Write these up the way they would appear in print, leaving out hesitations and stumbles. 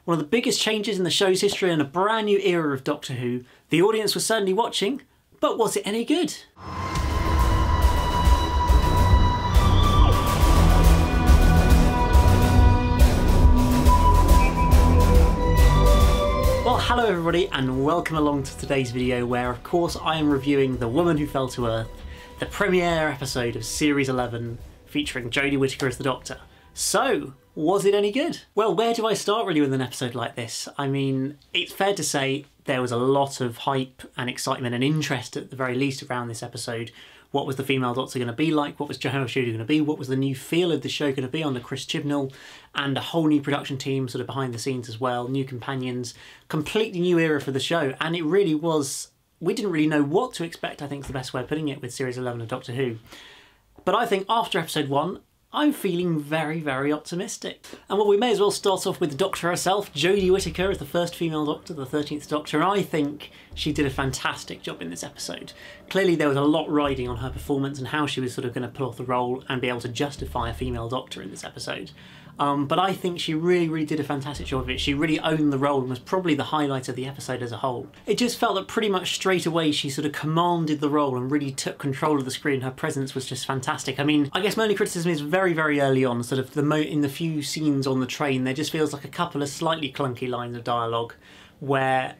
One of the biggest changes in the show's history and a brand new era of Doctor Who. The audience was certainly watching, but was it any good? Well, hello everybody and welcome along to today's video where of course I am reviewing The Woman Who Fell to Earth, the premiere episode of Series 11 featuring Jodie Whittaker as the Doctor. So, was it any good? Well, where do I start really with an episode like this? I mean, it's fair to say there was a lot of hype and excitement and interest at the very least around this episode. What was the female Doctor going to be like? What was Johanna Jodie going to be? What was the new feel of the show going to be under Chris Chibnall? And a whole new production team sort of behind the scenes as well, new companions, completely new era for the show. And it really was, we didn't really know what to expect, I think is the best way of putting it with Series 11 of Doctor Who. But I think after episode 1, I'm feeling very, very optimistic. And well, we may as well start off with the Doctor herself. Jodie Whittaker is the first female Doctor, the 13th Doctor, and I think she did a fantastic job in this episode. Clearly there was a lot riding on her performance and how she was sort of going to pull off the role and be able to justify a female Doctor in this episode. But I think she really did a fantastic job of it. She really owned the role and was probably the highlight of the episode as a whole. It just felt that pretty much straight away she sort of commanded the role and really took control of the screen. Her presence was just fantastic. I mean, I guess my only criticism is very early on, sort of in the few scenes on the train, there just feels like a couple of slightly clunky lines of dialogue where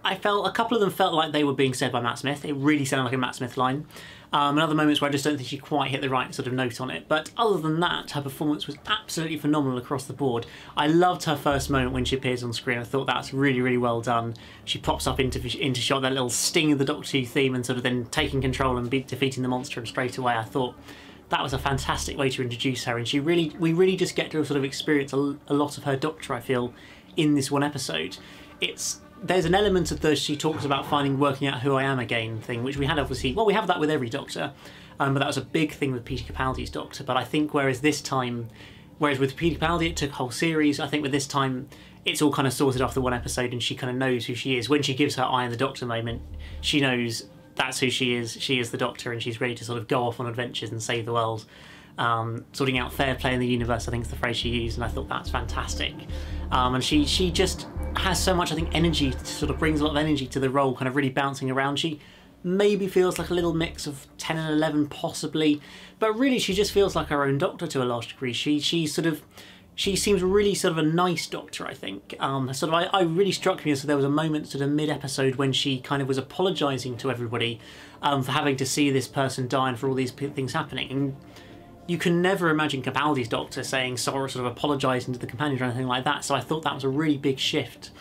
I felt a couple of them felt like they were being said by Matt Smith. It really sounded like a Matt Smith line. And other moments where I just don't think she quite hit the right sort of note on it. But other than that, her performance was absolutely phenomenal across the board. I loved her first moment when she appears on screen. I thought that's really well done. She pops up into shot, that little sting of the Doctor Who theme and sort of then taking control and defeating the monster straight away. I thought that was a fantastic way to introduce her, and we really just get to sort of experience a lot of her Doctor, I feel, in this one episode. There's an element of she talks about working out who I am again thing, which we had obviously, well, we have that with every Doctor, but that was a big thing with Peter Capaldi's Doctor. But I think whereas with Peter Capaldi it took a whole series, I think with this time it's all kind of sorted after one episode and she kind of knows who she is. When she gives her I am the Doctor moment, she knows that's who she is the Doctor, and she's ready to sort of go off on adventures and save the world. Sorting out fair play in the universe, I think is the phrase she used, and I thought that's fantastic. And she just has so much, I think, energy, sort of brings a lot of energy to the role, kind of really bouncing around. She maybe feels like a little mix of 10 and 11 possibly, but really she just feels like her own Doctor to a large degree. She seems really sort of a nice Doctor, I think. I really struck me as there was a moment sort of mid-episode when she kind of was apologising to everybody for having to see this person die and for all these things happening. And you can never imagine Capaldi's Doctor saying sorry, sort of apologising to the companions or anything like that. So I thought that was a really big shift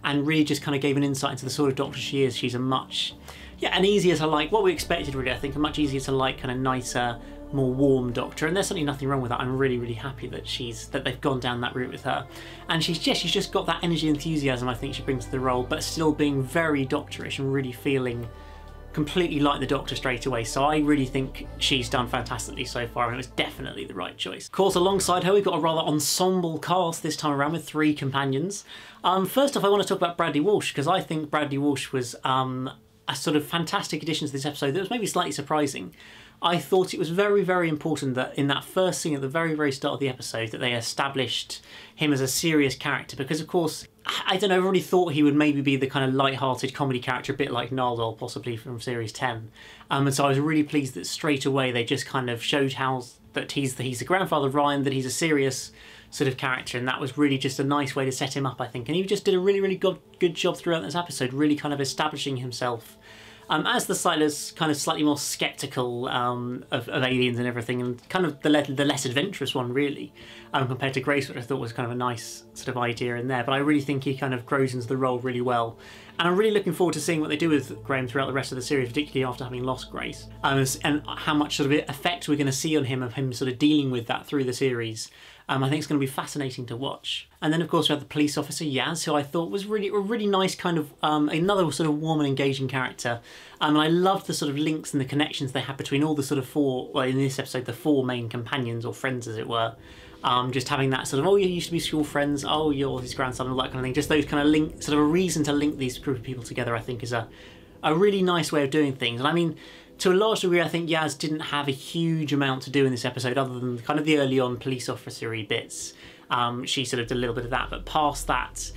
and really just kind of gave an insight into the sort of Doctor she is. She's a much, an easier to like, what we expected really, I think, a much easier to like, kind of nicer, more warm Doctor, and there's certainly nothing wrong with that. I'm really happy that they've gone down that route with her, and she's just got that energy and enthusiasm I think she brings to the role, but still being very Doctorish and really feeling completely like the Doctor straight away. So I really think she's done fantastically so far, and it was definitely the right choice. Of course, alongside her we've got a rather ensemble cast this time around with 3 companions. First off, I want to talk about Bradley Walsh, because I think Bradley Walsh was a sort of fantastic addition to this episode that was maybe slightly surprising. I thought it was very important that in that first scene at the very start of the episode that they established him as a serious character, because of course, I don't know, I already thought he would maybe be the kind of light-hearted comedy character, a bit like Nardole possibly from Series 10. And so I was really pleased that straight away they just kind of showed that he's the grandfather of Ryan, that he's a serious sort of character, and that was really just a nice way to set him up, I think. And he just did a really good job throughout this episode, really kind of establishing himself as the slightly more sceptical of aliens and everything, and kind of the less adventurous one really, compared to Grace, which I thought was kind of a nice sort of idea in there. But I really think he kind of grows into the role really well, and I'm really looking forward to seeing what they do with Graham throughout the rest of the series, particularly after having lost Grace, and how much sort of effect we're going to see on him, of him sort of dealing with that through the series. I think it's going to be fascinating to watch. And then of course we have the police officer Yaz, who I thought was a really nice kind of, another sort of warm and engaging character. And I loved the sort of links and the connections they had between all the sort of 4, well in this episode, the 4 main companions or friends as it were. Just having that sort of, oh you used to be school friends, oh you're his grandson, all that kind of thing. Just those kind of link, sort of a reason to link these group of people together, I think is a really nice way of doing things. And I mean, to a large degree, I think Yaz didn't have a huge amount to do in this episode other than kind of the early on police officer-y bits. She sort of did a little bit of that, but past that,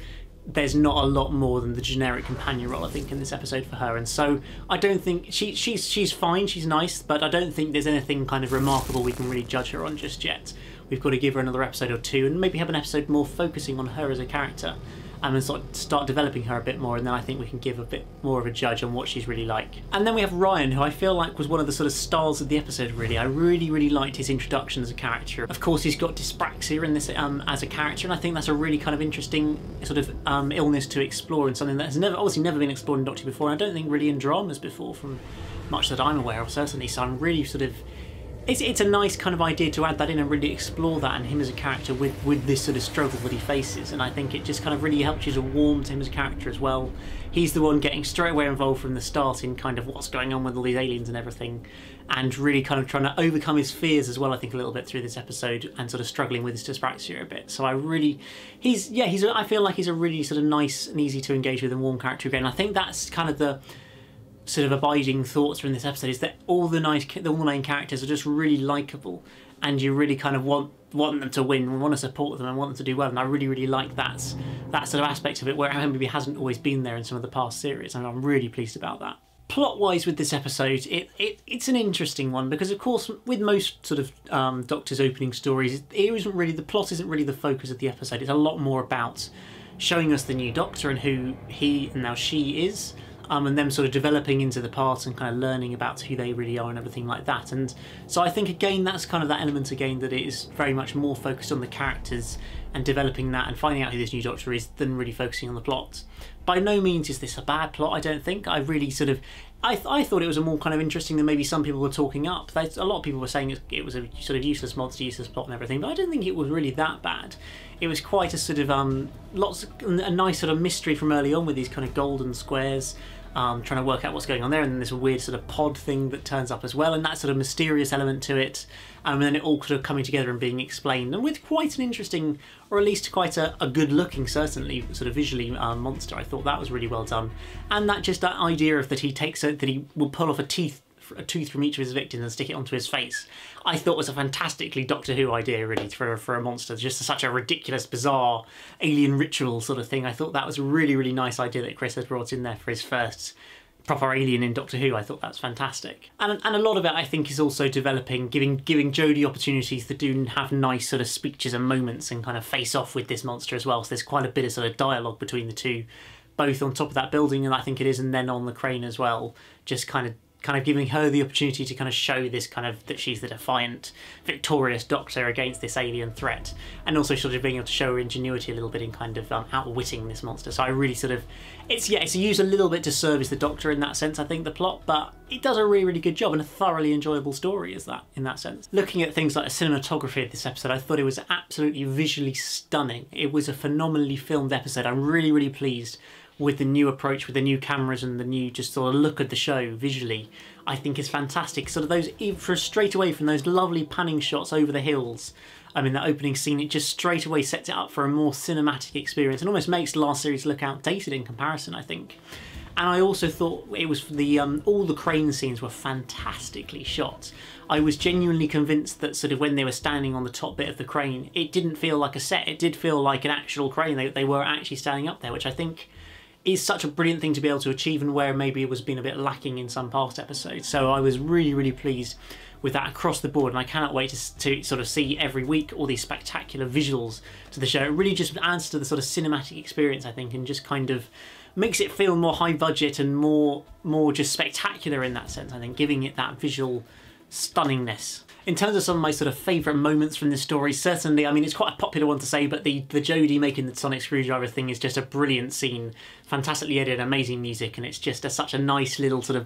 there's not a lot more than the generic companion role, I think, in this episode for her. And so I don't think she's fine, she's nice, but I don't think there's anything kind of remarkable we can really judge her on just yet. We've got to give her another episode or two and maybe have an episode more focusing on her as a character, and sort of start developing her a bit more, and then I think we can give a bit more of a judge on what she's really like. And then we have Ryan, who I feel like was one of the sort of stars of the episode, really. I really liked his introduction as a character. Of course, he's got dyspraxia in this as a character, and I think that's a really kind of interesting sort of illness to explore, and something that's obviously never been explored in Doctor before, and I don't think really in dramas before, from much that I'm aware of, certainly. So I'm really sort of... It's a nice kind of idea to add that in and really explore that and him as a character with this sort of struggle that he faces, and I think it just kind of really helps you to warm to him as a character as well. He's the one getting straight away involved from the start in kind of what's going on with all these aliens and everything, and really kind of trying to overcome his fears as well, I think, a little bit through this episode, and sort of struggling with his dyspraxia a bit. So I feel like he's a really sort of nice and easy to engage with and warm character again. I think that's kind of the sort of abiding thoughts from this episode, is that all the main characters are just really likeable, and you really kind of want them to win, and want to support them and want them to do well, and I really like that sort of aspect of it, where maybe hasn't always been there in some of the past series, and I'm really pleased about that. Plot-wise with this episode, it's an interesting one, because of course with most sort of Doctor's opening stories, the plot isn't really the focus of the episode. It's a lot more about showing us the new Doctor and who he and now she is, and them sort of developing into the part and kind of learning about who they really are and everything like that. And so I think, again, that's kind of that element again, that it is very much more focused on the characters and developing that and finding out who this new Doctor is than really focusing on the plot. By no means is this a bad plot, I don't think. I really sort of... I thought it was a more kind of interesting than maybe some people were talking up. A lot of people were saying it was a sort of useless monster, useless plot and everything, but I don't think it was really that bad. It was quite a sort of a nice sort of mystery from early on with these kind of golden squares, trying to work out what's going on there, and then this weird sort of pod thing that turns up as well, and that sort of mysterious element to it, and then it all sort of coming together and being explained, and with quite an interesting, or at least quite a good looking, certainly sort of visually, monster. I thought that was really well done, and that idea of that he will pull off a tooth from each of his victims and stick it onto his face, I thought was a fantastically Doctor Who idea, really, for a monster. Just such a ridiculous, bizarre alien ritual sort of thing. I thought that was a really nice idea that Chris had brought in there for his first proper alien in Doctor Who. I thought that's fantastic. And a lot of it, I think, is also developing, giving Jodie opportunities to have nice sort of speeches and moments and kind of face off with this monster as well. So there's quite a bit of sort of dialogue between the two, both on top of that building, and I think it is, and then on the crane as well, just kind of giving her the opportunity to kind of show this kind of, that she's the defiant, victorious Doctor against this alien threat, and also sort of being able to show her ingenuity a little bit in kind of outwitting this monster. So I really sort of, it's used a little bit to service the Doctor in that sense, I think, the plot, but it does a really good job, and a thoroughly enjoyable story is that, in that sense. Looking at things like the cinematography of this episode, I thought it was absolutely visually stunning. It was a phenomenally filmed episode. I'm really pleased with the new approach, with the new cameras and the new just sort of look of the show visually. I think is fantastic. Sort of those, straight away from those lovely panning shots over the hills, I mean, the opening scene, it just straight away sets it up for a more cinematic experience and almost makes the last series look outdated in comparison, I think. And I also thought it was all the crane scenes were fantastically shot. I was genuinely convinced that sort of when they were standing on the top bit of the crane, it didn't feel like a set. It did feel like an actual crane. They were actually standing up there, which I think is such a brilliant thing to be able to achieve, and where maybe it was been a bit lacking in some past episodes. So I was really pleased with that across the board, and I cannot wait to sort of see every week all these spectacular visuals to the show. It really just adds to the sort of cinematic experience, I think, and just kind of makes it feel more high budget and more just spectacular in that sense, I think, giving it that visual stunningness. In terms of some of my sort of favourite moments from this story, certainly, I mean, it's quite a popular one to say, but the Jodie making the sonic screwdriver thing is just a brilliant scene, fantastically edited, amazing music, and it's just such a nice little sort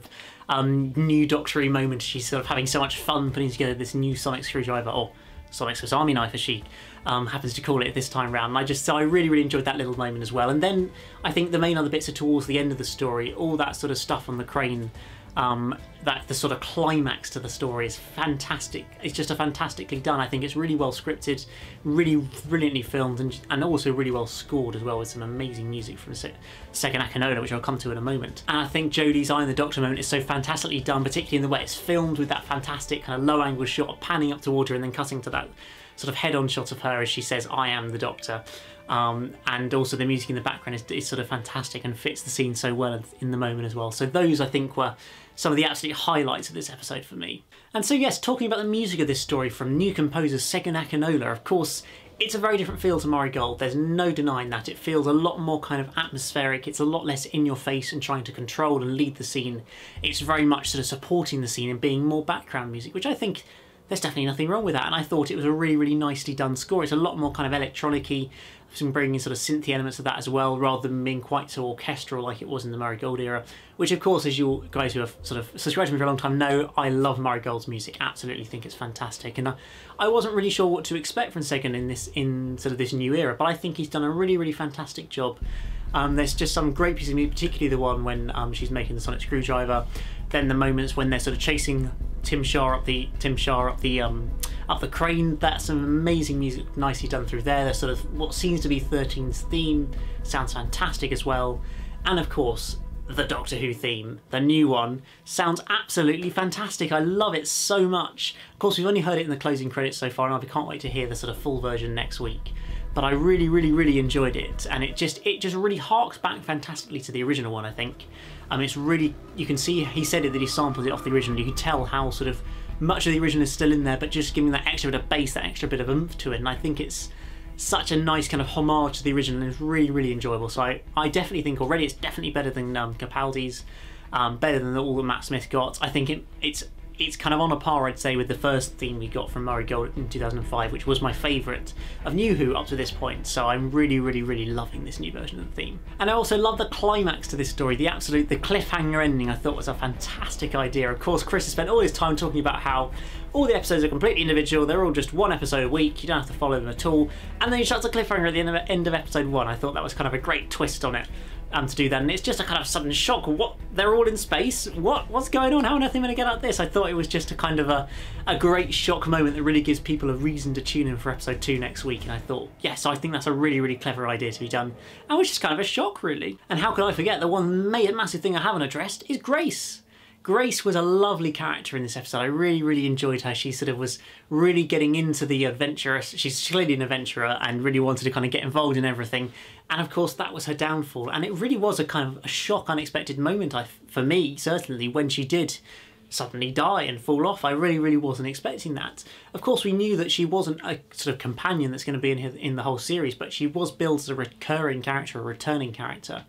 of new Doctor-y moment. She's sort of having so much fun putting together this new sonic screwdriver, or sonic Swiss Army knife as she happens to call it this time round. And I really enjoyed that little moment as well. And then I think the main other bits are towards the end of the story, all that sort of stuff on the crane. That the sort of climax to the story is fantastic. It's just fantastically done. I think it's really well scripted, really brilliantly filmed, and also really well scored as well, with some amazing music from Second Akinola, which I'll come to in a moment. And I think Jodie's Eye in the Doctor moment is so fantastically done, particularly in the way it's filmed, with that fantastic kind of low angle shot panning up towards her and then cutting to that sort of head-on shot of her as she says, "I am the Doctor." And also the music in the background is sort of fantastic and fits the scene so well in the moment as well. So those, I think, were some of the absolute highlights of this episode for me. And so yes, talking about the music of this story from new composer Segun Akinola, of course, it's a very different feel to Marigold. There's no denying that. It feels a lot more kind of atmospheric. It's a lot less in your face and trying to control and lead the scene. It's very much sort of supporting the scene and being more background music, which I think there's definitely nothing wrong with that. And I thought it was a really, really nicely done score. It's a lot more kind of electronic-y, some bringing sort of synthy elements of that as well, rather than being quite so orchestral like it was in the Marigold era, which of course, as you guys who have sort of subscribed to me for a long time know, I love Marigold's music, absolutely think it's fantastic. And I wasn't really sure what to expect from Segun in sort of this new era, but I think he's done a really, really fantastic job. There's just some great pieces of music, particularly the one when she's making the sonic screwdriver, then the moments when they're sort of chasing Tim Shah up the crane. That's some amazing music, nicely done through there. There's sort of what seems to be 13's theme, sounds fantastic as well. And of course, the Doctor Who theme, the new one, sounds absolutely fantastic. I love it so much. Of course, we've only heard it in the closing credits so far, and I can't wait to hear the sort of full version next week. But I really, really, really enjoyed it, and it just really harks back fantastically to the original one, I think. It's really, you can see, he said it that he sampled it off the original. You can tell how sort of much of the original is still in there, but just giving that extra bit of bass, that extra bit of oomph to it, and I think it's such a nice kind of homage to the original, and it's really, really enjoyable. So I definitely think already it's definitely better than Capaldi's, better than all that Matt Smith got. I think it's kind of on a par, I'd say, with the first theme we got from Marigold in 2005, which was my favourite of New Who up to this point. So I'm really, really, really loving this new version of the theme. And I also love the climax to this story, the cliffhanger ending. I thought was a fantastic idea. Of course, Chris has spent all his time talking about how all the episodes are completely individual, they're all just one episode a week, you don't have to follow them at all, and then he shuts a cliffhanger at the end of episode 1. I thought that was kind of a great twist on it. To do that, and it's just a kind of sudden shock. What? They're all in space? What's going on? How on earth am I going to get out of this? I thought it was just a kind of a great shock moment that really gives people a reason to tune in for episode 2 next week. And I thought, yes, I think that's a really, really clever idea to be done, and which is kind of a shock, really. And how could I forget the one massive thing I haven't addressed is Grace. Grace was a lovely character in this episode. I really, really enjoyed her. She sort of was really getting into the adventure. She's clearly an adventurer and really wanted to kind of get involved in everything. And of course, that was her downfall. And it really was a kind of a shock, unexpected moment for me, certainly, when she did suddenly die and fall off. I really, really wasn't expecting that. Of course, we knew that she wasn't a sort of companion that's going to be in the whole series, but she was billed as a recurring character, a returning character.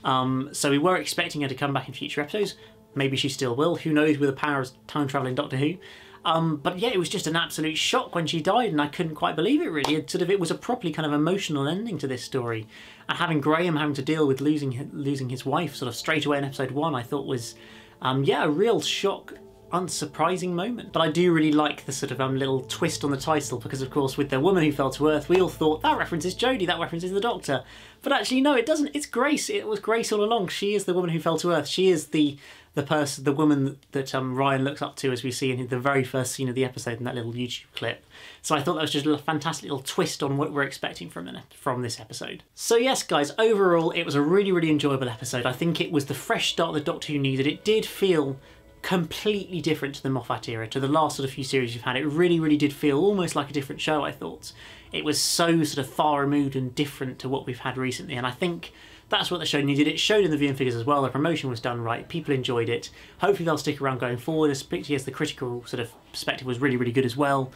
So we were expecting her to come back in future episodes. Maybe she still will, who knows, with the power of time-travelling Doctor Who. But yeah, it was just an absolute shock when she died, and I couldn't quite believe it, really. It was a properly kind of emotional ending to this story. And having Graham having to deal with losing his wife sort of straight away in episode 1, I thought was, yeah, a real shock, unsurprising moment. But I do really like the sort of little twist on the title, because of course with The Woman Who Fell to Earth, we all thought that references Jodie, that references the Doctor. But actually no, it doesn't. It's Grace. It was Grace all along. She is the woman who fell to Earth. She is the woman that Ryan looks up to, as we see in the very first scene of the episode in that little YouTube clip. So I thought that was just a fantastic little twist on what we're expecting from this episode. So yes, guys, overall it was a really, really enjoyable episode. I think it was the fresh start that Doctor Who needed. It did feel completely different to the Moffat era, to the last sort of few series you've had. It really, really did feel almost like a different show, I thought. It was so sort of far removed and different to what we've had recently, and I think that's what the show needed. It showed in the viewing figures as well. The promotion was done right. People enjoyed it. Hopefully they'll stick around going forward, especially as the critical sort of perspective was really, really good as well.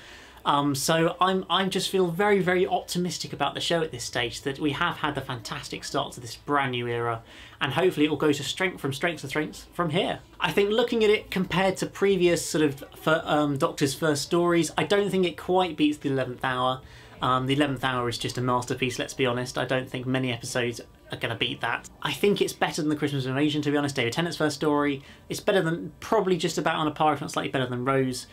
So I just feel very, very optimistic about the show at this stage, that we have had the fantastic start to this brand new era, and hopefully it will go to strength to strength from here. I think looking at it compared to previous sort of Doctor's first stories, I don't think it quite beats the 11th hour. The 11th hour is just a masterpiece, let's be honest. I don't think many episodes are going to beat that. I think it's better than the Christmas Invasion, to be honest. David Tennant's first story. It's better than, probably just about on a par, if not slightly better than Rose.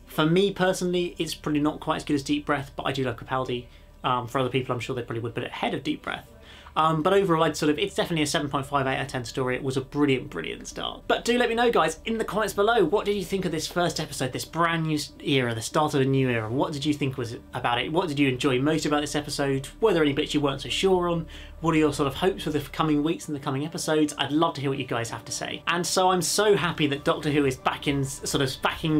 For me personally, it's probably not quite as good as Deep Breath, but I do love Capaldi. For other people, I'm sure they probably would put it ahead of Deep Breath. But overall, it's definitely a 7.5 out of 10 story. It was a brilliant start. But do let me know, guys, in the comments below, what did you think of this first episode, this brand new era, the start of a new era? What did you think was about it? What did you enjoy most about this episode? Were there any bits you weren't so sure on? What are your sort of hopes for the coming weeks and the coming episodes? I'd love to hear what you guys have to say. And so I'm so happy that Doctor Who is back in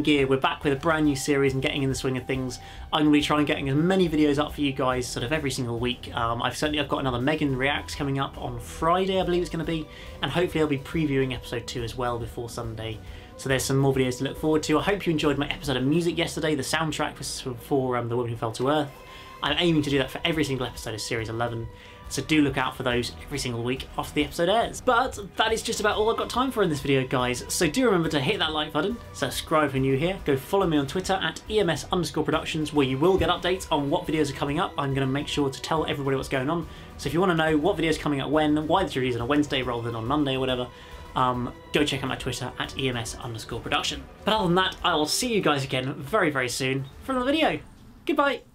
gear. We're back with a brand new series and getting in the swing of things. I'm going to be trying getting as many videos up for you guys sort of every single week. I've got another Megan Reacts coming up on Friday, I believe it's going to be, and hopefully I'll be previewing episode 2 as well before Sunday. So there's some more videos to look forward to. I hope you enjoyed my episode of music yesterday. The soundtrack was for The Woman Who Fell to Earth. I'm aiming to do that for every single episode of Series 11. So do look out for those every single week after the episode airs. But that is just about all I've got time for in this video, guys. So do remember to hit that like button, subscribe if you're new here, go follow me on Twitter at EMS_Productions, where you will get updates on what videos are coming up. I'm going to make sure to tell everybody what's going on. So if you want to know what videos are coming up when, why the release on a Wednesday rather than on Monday or whatever, go check out my Twitter at EMS_Production. But other than that, I will see you guys again very soon for another video. Goodbye!